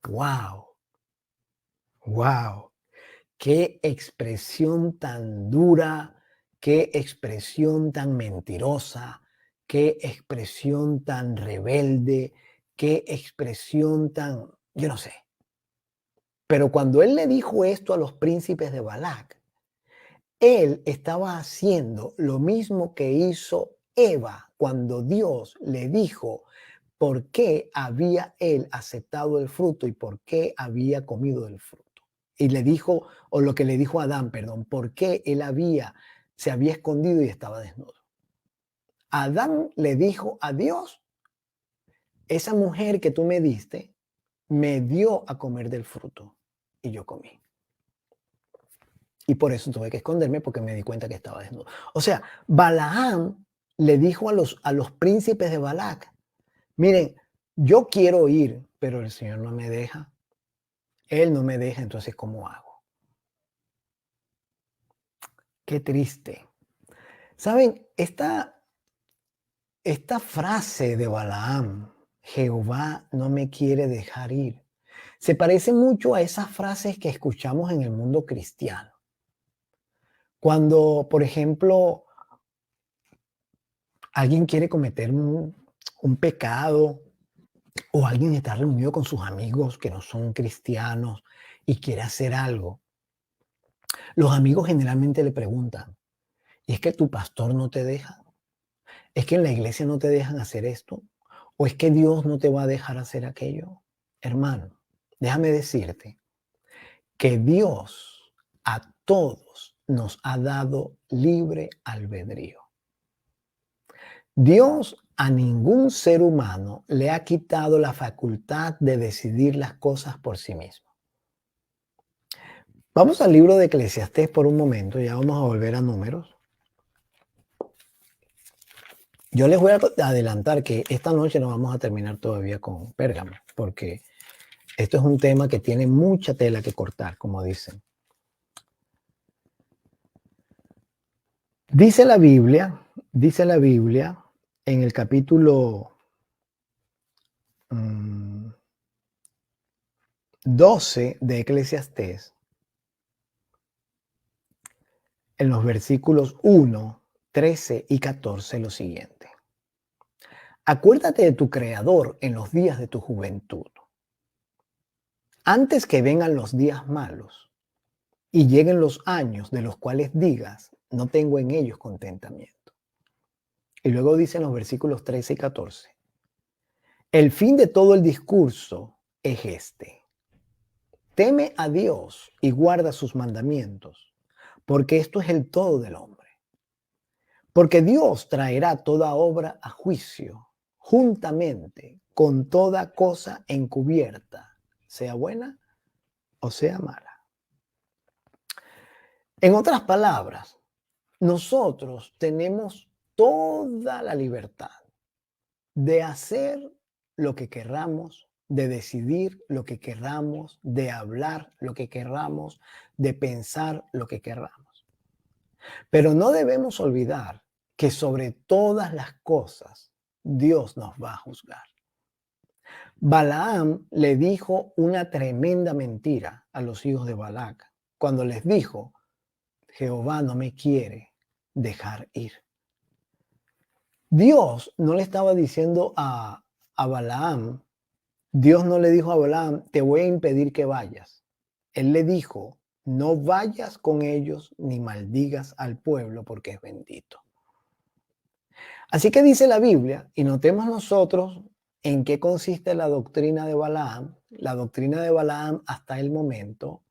¡Wow! ¡Wow! ¡Qué expresión tan dura! ¡Qué expresión tan mentirosa! ¡Qué expresión tan rebelde! ¡Qué expresión tan... yo no sé! Pero cuando él le dijo esto a los príncipes de Balac, él estaba haciendo lo mismo que hizo Eva cuando Dios le dijo por qué había él aceptado el fruto y por qué había comido del fruto. Y le dijo, o lo que le dijo a Adán, perdón, por qué él se había escondido y estaba desnudo. Adán le dijo a Dios, esa mujer que tú me diste me dio a comer del fruto y yo comí. Y por eso tuve que esconderme porque me di cuenta que estaba desnudo. O sea, Balaam le dijo a los príncipes de Balac, miren, yo quiero ir, pero el Señor no me deja. Él no me deja, entonces ¿cómo hago? Qué triste. ¿Saben? Esta frase de Balaam, Jehová no me quiere dejar ir, se parece mucho a esas frases que escuchamos en el mundo cristiano. Cuando, por ejemplo, alguien quiere cometer un pecado o alguien está reunido con sus amigos que no son cristianos y quiere hacer algo, los amigos generalmente le preguntan, ¿y es que tu pastor no te deja? ¿Es que en la iglesia no te dejan hacer esto? ¿O es que Dios no te va a dejar hacer aquello? Hermano, déjame decirte que Dios a todos nos ha dado libre albedrío. Dios a ningún ser humano le ha quitado la facultad de decidir las cosas por sí mismo. Vamos al libro de Eclesiastés por un momento, ya vamos a volver a Números. Yo les voy a adelantar que esta noche no vamos a terminar todavía con Pérgamo, porque esto es un tema que tiene mucha tela que cortar, como dicen. Dice la Biblia en el capítulo 12 de Eclesiastés, en los versículos 1, 13 y 14, lo siguiente. Acuérdate de tu Creador en los días de tu juventud, antes que vengan los días malos y lleguen los años de los cuales digas, no tengo en ellos contentamiento. Y luego dice en los versículos 13 y 14, el fin de todo el discurso es este: teme a Dios y guarda sus mandamientos, porque esto es el todo del hombre. Porque Dios traerá toda obra a juicio, juntamente con toda cosa encubierta, sea buena o sea mala. En otras palabras, nosotros tenemos toda la libertad de hacer lo que querramos, de decidir lo que querramos, de hablar lo que querramos, de pensar lo que querramos. Pero no debemos olvidar que sobre todas las cosas Dios nos va a juzgar. Balaam le dijo una tremenda mentira a los hijos de Balac cuando les dijo, Jehová no me quiere dejar ir. Dios no le estaba diciendo a Balaam, Dios no le dijo a Balaam, te voy a impedir que vayas. Él le dijo, no vayas con ellos ni maldigas al pueblo porque es bendito. Así que dice la Biblia, y notemos nosotros en qué consiste la doctrina de Balaam. La doctrina de Balaam hasta el momento,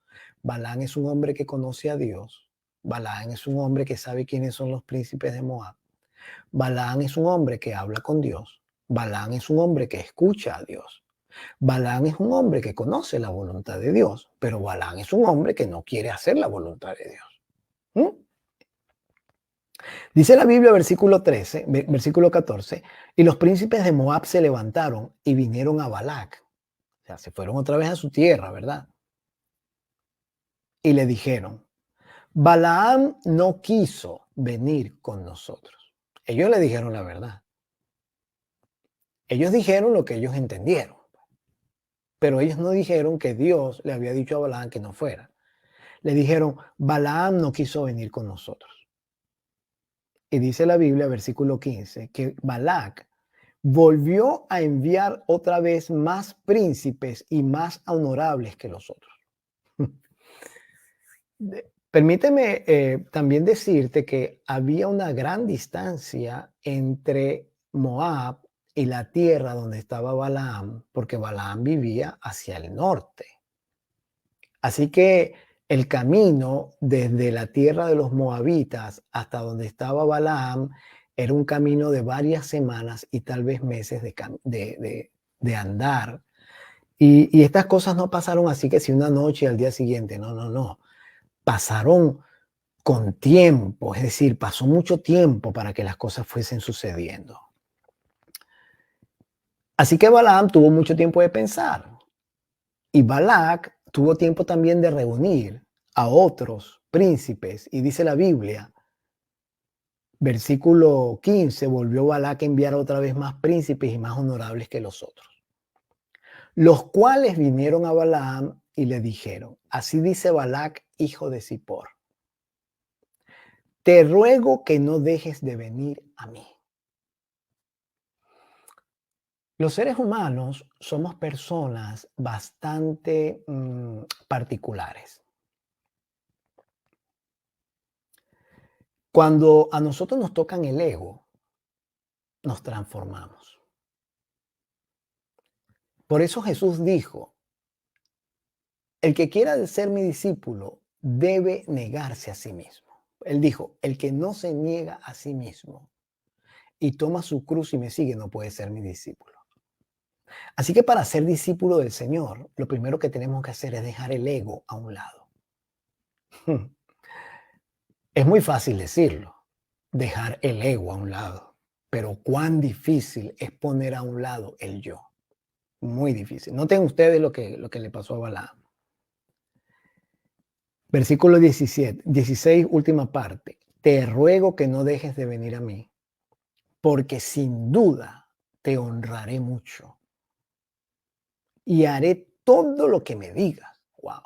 Balaam es un hombre que conoce a Dios. Balaam es un hombre que sabe quiénes son los príncipes de Moab. Balaam es un hombre que habla con Dios. Balaam es un hombre que escucha a Dios. Balaam es un hombre que conoce la voluntad de Dios, pero Balaam es un hombre que no quiere hacer la voluntad de Dios. Dice la Biblia, versículo 14, y los príncipes de Moab se levantaron y vinieron a Balac. O sea, se fueron otra vez a su tierra, ¿verdad? Y le dijeron, Balaam no quiso venir con nosotros. Ellos le dijeron la verdad. Ellos dijeron lo que ellos entendieron. Pero ellos no dijeron que Dios le había dicho a Balaam que no fuera. Le dijeron, Balaam no quiso venir con nosotros. Y dice la Biblia, versículo 15, que Balac volvió a enviar otra vez más príncipes y más honorables que los otros. Permíteme también decirte que había una gran distancia entre Moab y la tierra donde estaba Balaam, porque Balaam vivía hacia el norte. Así que el camino desde la tierra de los moabitas hasta donde estaba Balaam era un camino de varias semanas y tal vez meses de andar. Y estas cosas no pasaron así que si una noche y al día siguiente, no. Pasaron con tiempo, es decir, pasó mucho tiempo para que las cosas fuesen sucediendo. Así que Balaam tuvo mucho tiempo de pensar y Balac tuvo tiempo también de reunir a otros príncipes y dice la Biblia, versículo 15, volvió Balac a enviar otra vez más príncipes y más honorables que los otros, los cuales vinieron a Balaam y le dijeron, así dice Balac, hijo de Zippor, te ruego que no dejes de venir a mí. Los seres humanos somos personas bastante particulares. Cuando a nosotros nos tocan el ego, nos transformamos. Por eso Jesús dijo, el que quiera ser mi discípulo debe negarse a sí mismo. Él dijo, el que no se niega a sí mismo y toma su cruz y me sigue no puede ser mi discípulo. Así que para ser discípulo del Señor, lo primero que tenemos que hacer es dejar el ego a un lado. Es muy fácil decirlo, dejar el ego a un lado, pero cuán difícil es poner a un lado el yo. Muy difícil. Noten ustedes lo que le pasó a Balaam. Versículo 16, última parte. Te ruego que no dejes de venir a mí, porque sin duda te honraré mucho y haré todo lo que me digas. Wow.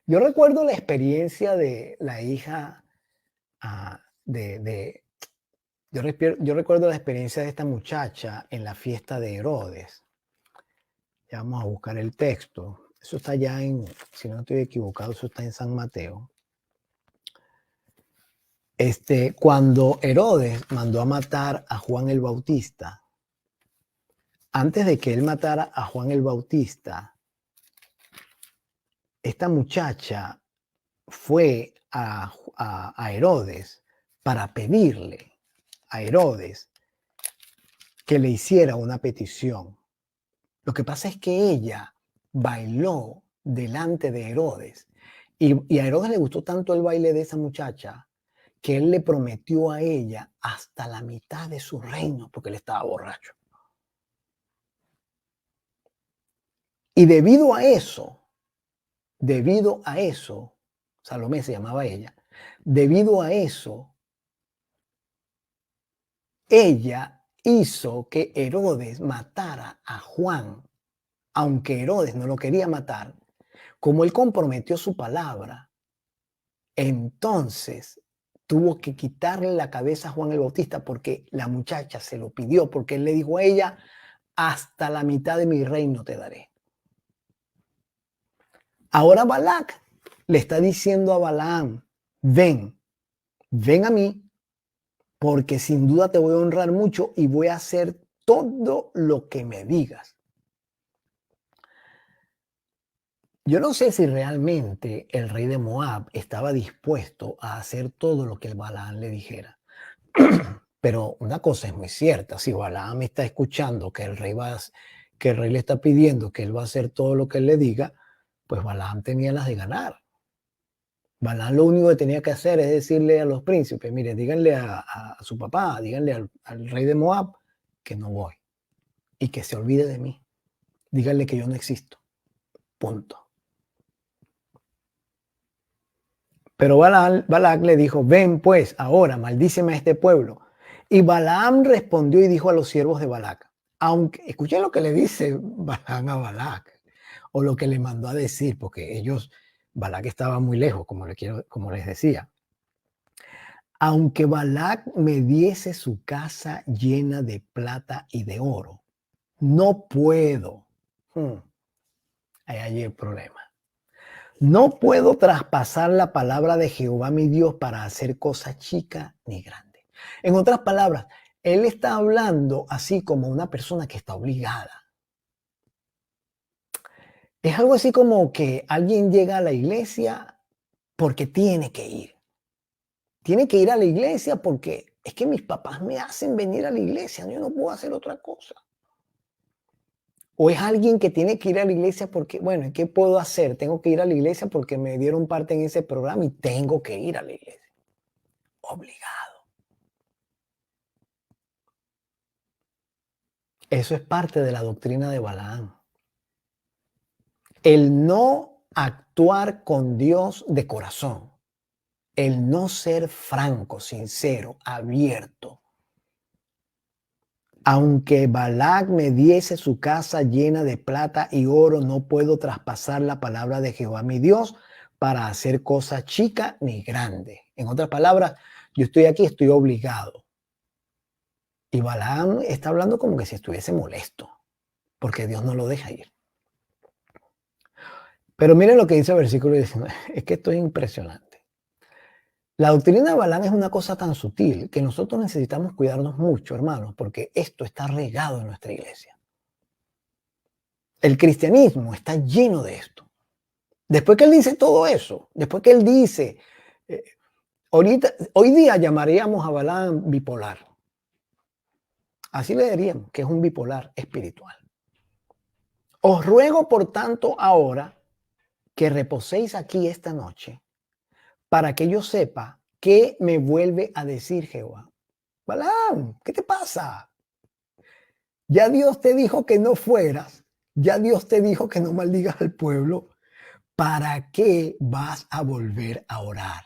Yo recuerdo la experiencia de la hija yo recuerdo la experiencia de esta muchacha en la fiesta de Herodes. Ya vamos a buscar el texto. Eso está ya si no estoy equivocado, eso está en San Mateo. Cuando Herodes mandó a matar a Juan el Bautista, antes de que él matara a Juan el Bautista, esta muchacha fue a Herodes para pedirle a Herodes que le hiciera una petición. Lo que pasa es que ella bailó delante de Herodes y a Herodes le gustó tanto el baile de esa muchacha que él le prometió a ella hasta la mitad de su reino porque él estaba borracho. Y debido a eso, Salomé se llamaba ella, debido a eso, ella hizo que Herodes matara a Juan, aunque Herodes no lo quería matar, como él comprometió su palabra, entonces tuvo que quitarle la cabeza a Juan el Bautista porque la muchacha se lo pidió, porque él le dijo a ella, hasta la mitad de mi reino te daré. Ahora Balac le está diciendo a Balaam, ven a mí, porque sin duda te voy a honrar mucho y voy a hacer todo lo que me digas. Yo no sé si realmente el rey de Moab estaba dispuesto a hacer todo lo que el Balaam le dijera. Pero una cosa es muy cierta, si Balaam está escuchando que el rey le está pidiendo que él va a hacer todo lo que él le diga, pues Balaam tenía las de ganar. Balaam lo único que tenía que hacer es decirle a los príncipes, mire, díganle a su papá, díganle al rey de Moab que no voy y que se olvide de mí. Díganle que yo no existo. Punto. Pero Balac le dijo, ven pues ahora, maldíceme a este pueblo. Y Balaam respondió y dijo a los siervos de Balac, aunque, escuchen lo que le dice Balaam a Balac, o lo que le mandó a decir, porque Balac estaba muy lejos, como les decía. Aunque Balac me diese su casa llena de plata y de oro, no puedo. Hay allí el problema. No puedo traspasar la palabra de Jehová mi Dios para hacer cosa chica ni grande. En otras palabras, él está hablando así como una persona que está obligada. Es algo así como que alguien llega a la iglesia porque tiene que ir. Tiene que ir a la iglesia porque es que mis papás me hacen venir a la iglesia. Yo no puedo hacer otra cosa. ¿O es alguien que tiene que ir a la iglesia porque, bueno, ¿qué puedo hacer? Tengo que ir a la iglesia porque me dieron parte en ese programa y tengo que ir a la iglesia. Obligado. Eso es parte de la doctrina de Balaam. El no actuar con Dios de corazón. El no ser franco, sincero, abierto. Aunque Balac me diese su casa llena de plata y oro, no puedo traspasar la palabra de Jehová mi Dios para hacer cosa chica ni grande. En otras palabras, yo estoy aquí, estoy obligado. Y Balaam está hablando como que si estuviese molesto, porque Dios no lo deja ir. Pero miren lo que dice el versículo 19. Es que esto es impresionante. La doctrina de Balaam es una cosa tan sutil que nosotros necesitamos cuidarnos mucho, hermanos, porque esto está regado en nuestra iglesia. El cristianismo está lleno de esto. Después que él dice todo eso, después que él dice, hoy día llamaríamos a Balaam bipolar. Así le diríamos, que es un bipolar espiritual. Os ruego, por tanto, ahora que reposéis aquí esta noche, para que yo sepa qué me vuelve a decir Jehová. Balaam, ¿qué te pasa? Ya Dios te dijo que no fueras, ya Dios te dijo que no maldigas al pueblo. ¿Para qué vas a volver a orar?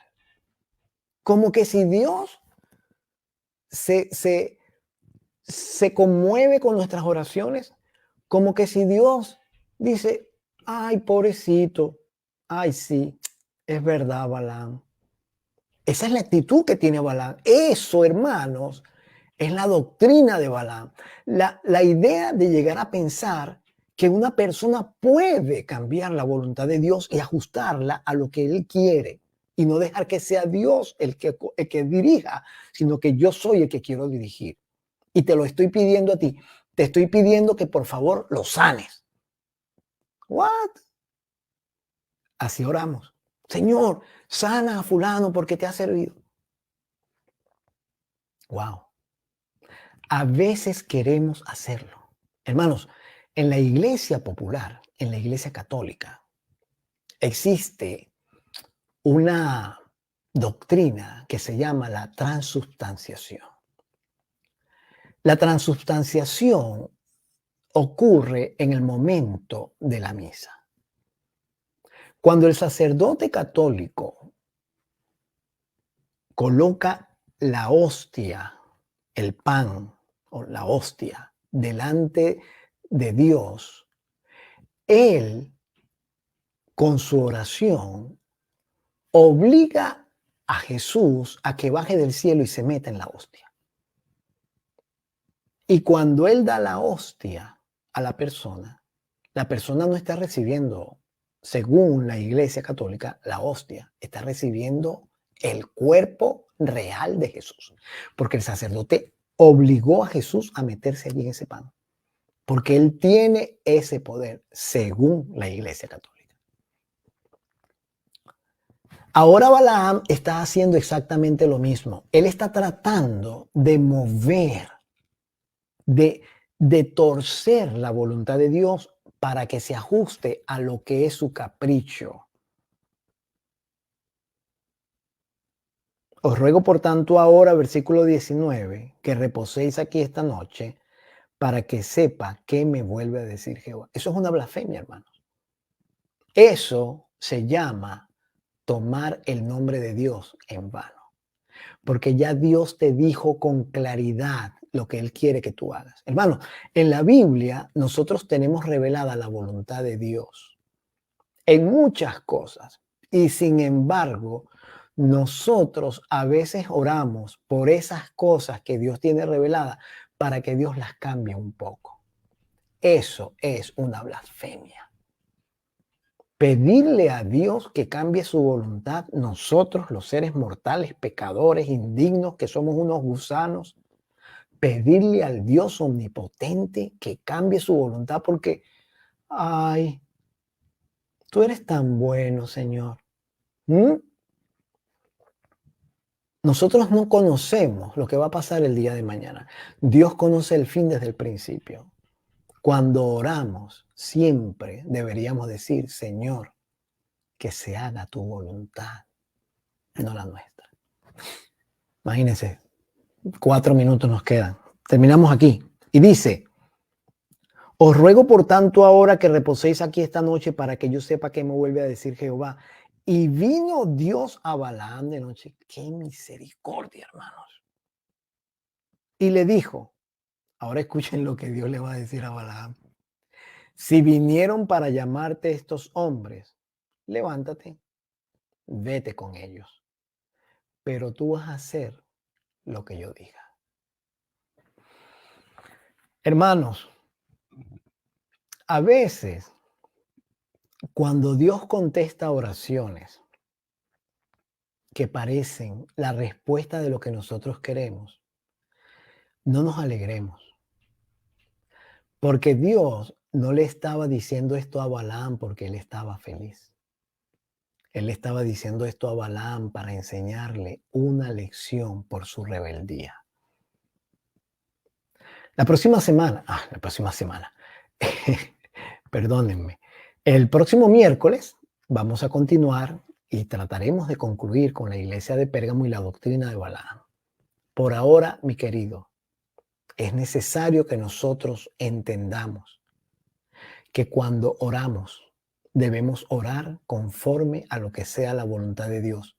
Como que si Dios se conmueve con nuestras oraciones, como que si Dios dice, ay, pobrecito, ay, sí, es verdad, Balaam. Esa es la actitud que tiene Balaam. Eso, hermanos, es la doctrina de Balaam. La idea de llegar a pensar que una persona puede cambiar la voluntad de Dios y ajustarla a lo que Él quiere y no dejar que sea Dios el que dirija, sino que yo soy el que quiero dirigir. Y te lo estoy pidiendo a ti. Te estoy pidiendo que por favor lo sanes. ¿What? Así oramos. Señor, sana a fulano porque te ha servido. Wow. A veces queremos hacerlo. Hermanos, en la iglesia popular, en la iglesia católica, existe una doctrina que se llama la transubstanciación. La transubstanciación ocurre en el momento de la misa. Cuando el sacerdote católico coloca la hostia, el pan o la hostia delante de Dios, él con su oración obliga a Jesús a que baje del cielo y se meta en la hostia. Y cuando él da la hostia a la persona no está recibiendo, según la Iglesia Católica, la hostia, está recibiendo el cuerpo real de Jesús. Porque el sacerdote obligó a Jesús a meterse allí en ese pan. Porque él tiene ese poder, según la Iglesia Católica. Ahora Balaam está haciendo exactamente lo mismo. Él está tratando de mover, de torcer la voluntad de Dios para que se ajuste a lo que es su capricho. Os ruego por tanto ahora, versículo 19, que reposéis aquí esta noche para que sepa qué me vuelve a decir Jehová. Eso es una blasfemia, hermanos. Eso se llama tomar el nombre de Dios en vano. Porque ya Dios te dijo con claridad lo que Él quiere que tú hagas. Hermano, en la Biblia nosotros tenemos revelada la voluntad de Dios en muchas cosas. Y sin embargo, nosotros a veces oramos por esas cosas que Dios tiene reveladas para que Dios las cambie un poco. Eso es una blasfemia. Pedirle a Dios que cambie su voluntad, nosotros los seres mortales, pecadores, indignos, que somos unos gusanos, pedirle al Dios omnipotente que cambie su voluntad porque, ay, tú eres tan bueno, Señor. Nosotros no conocemos lo que va a pasar el día de mañana. Dios conoce el fin desde el principio. Cuando oramos, siempre deberíamos decir, Señor, que se haga tu voluntad, no la nuestra. Imagínense, 4 minutos nos quedan. Terminamos aquí. Y dice, os ruego por tanto ahora que reposéis aquí esta noche para que yo sepa qué me vuelve a decir Jehová. Y vino Dios a Balaam de noche. ¡Qué misericordia, hermanos! Y le dijo, ahora escuchen lo que Dios le va a decir a Balaam. Si vinieron para llamarte estos hombres, levántate, vete con ellos. Pero tú vas a hacer lo que yo diga. Hermanos, a veces, cuando Dios contesta oraciones que parecen la respuesta de lo que nosotros queremos, no nos alegremos. Porque Dios no le estaba diciendo esto a Balaam porque él estaba feliz. Él le estaba diciendo esto a Balaam para enseñarle una lección por su rebeldía. La próxima semana, perdónenme, el próximo miércoles vamos a continuar y trataremos de concluir con la iglesia de Pérgamo y la doctrina de Balaam. Por ahora, mi querido, es necesario que nosotros entendamos que cuando oramos, debemos orar conforme a lo que sea la voluntad de Dios.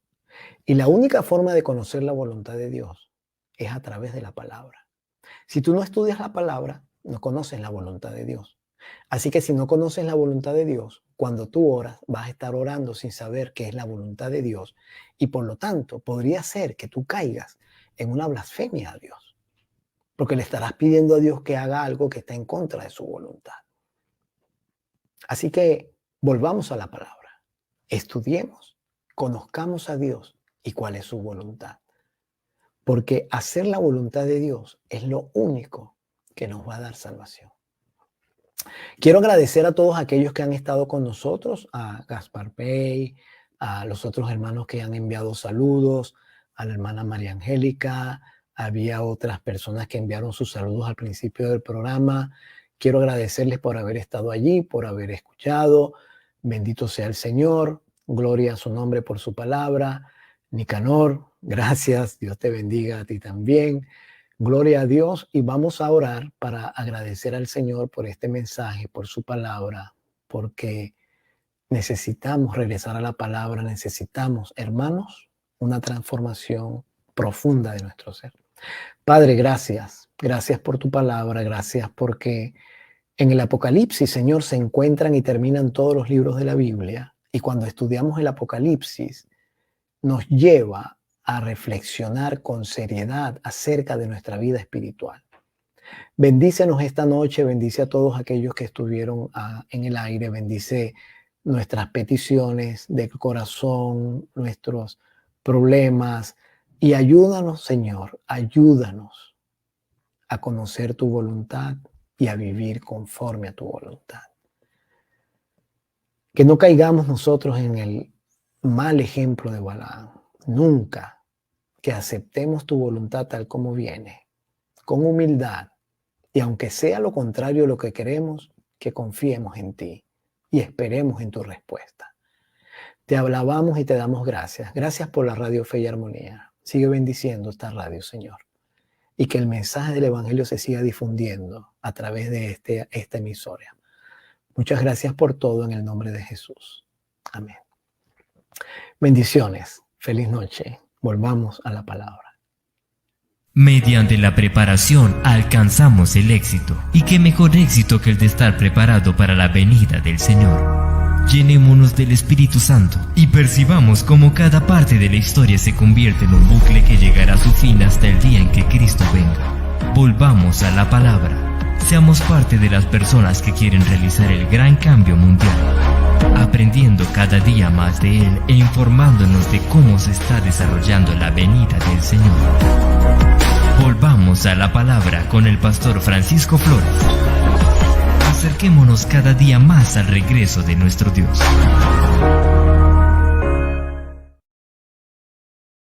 Y la única forma de conocer la voluntad de Dios es a través de la palabra. Si tú no estudias la palabra, no conoces la voluntad de Dios. Así que si no conoces la voluntad de Dios, cuando tú oras, vas a estar orando sin saber qué es la voluntad de Dios. Y por lo tanto, podría ser que tú caigas en una blasfemia a Dios. Porque le estarás pidiendo a Dios que haga algo que está en contra de su voluntad. Así que volvamos a la palabra. Estudiemos, conozcamos a Dios y cuál es su voluntad. Porque hacer la voluntad de Dios es lo único que nos va a dar salvación. Quiero agradecer a todos aquellos que han estado con nosotros, a Gaspar Pey, a los otros hermanos que han enviado saludos, a la hermana María Angélica, había otras personas que enviaron sus saludos al principio del programa. Quiero agradecerles por haber estado allí, por haber escuchado. Bendito sea el Señor, gloria a su nombre por su palabra. Nicanor, gracias, Dios te bendiga a ti también. Gloria a Dios y vamos a orar para agradecer al Señor por este mensaje, por su palabra, porque necesitamos regresar a la palabra, necesitamos, hermanos, una transformación profunda de nuestro ser. Padre, gracias por tu palabra, gracias porque en el Apocalipsis, Señor, se encuentran y terminan todos los libros de la Biblia y cuando estudiamos el Apocalipsis nos lleva a reflexionar con seriedad acerca de nuestra vida espiritual. Bendícenos esta noche, bendice a todos aquellos que estuvieron en el aire, bendice nuestras peticiones del corazón, nuestros problemas y ayúdanos, Señor, ayúdanos a conocer tu voluntad y a vivir conforme a tu voluntad. Que no caigamos nosotros en el mal ejemplo de Balaam. Nunca, que aceptemos tu voluntad tal como viene, con humildad, y aunque sea lo contrario de lo que queremos, que confiemos en ti y esperemos en tu respuesta. Te alabamos y te damos gracias. Gracias por la Radio Fe y Armonía. Sigue bendiciendo esta radio, Señor, y que el mensaje del Evangelio se siga difundiendo a través de esta emisora. Muchas gracias por todo en el nombre de Jesús. Amén. Bendiciones. Feliz noche. Volvamos a la palabra. Mediante la preparación alcanzamos el éxito. Y qué mejor éxito que el de estar preparado para la venida del Señor. Llenémonos del Espíritu Santo y percibamos cómo cada parte de la historia se convierte en un bucle que llegará a su fin hasta el día en que Cristo venga. Volvamos a la palabra. Seamos parte de las personas que quieren realizar el gran cambio mundial, aprendiendo cada día más de Él e informándonos de cómo se está desarrollando la venida del Señor. Volvamos a la palabra con el pastor Francisco Flores. Acerquémonos cada día más al regreso de nuestro Dios.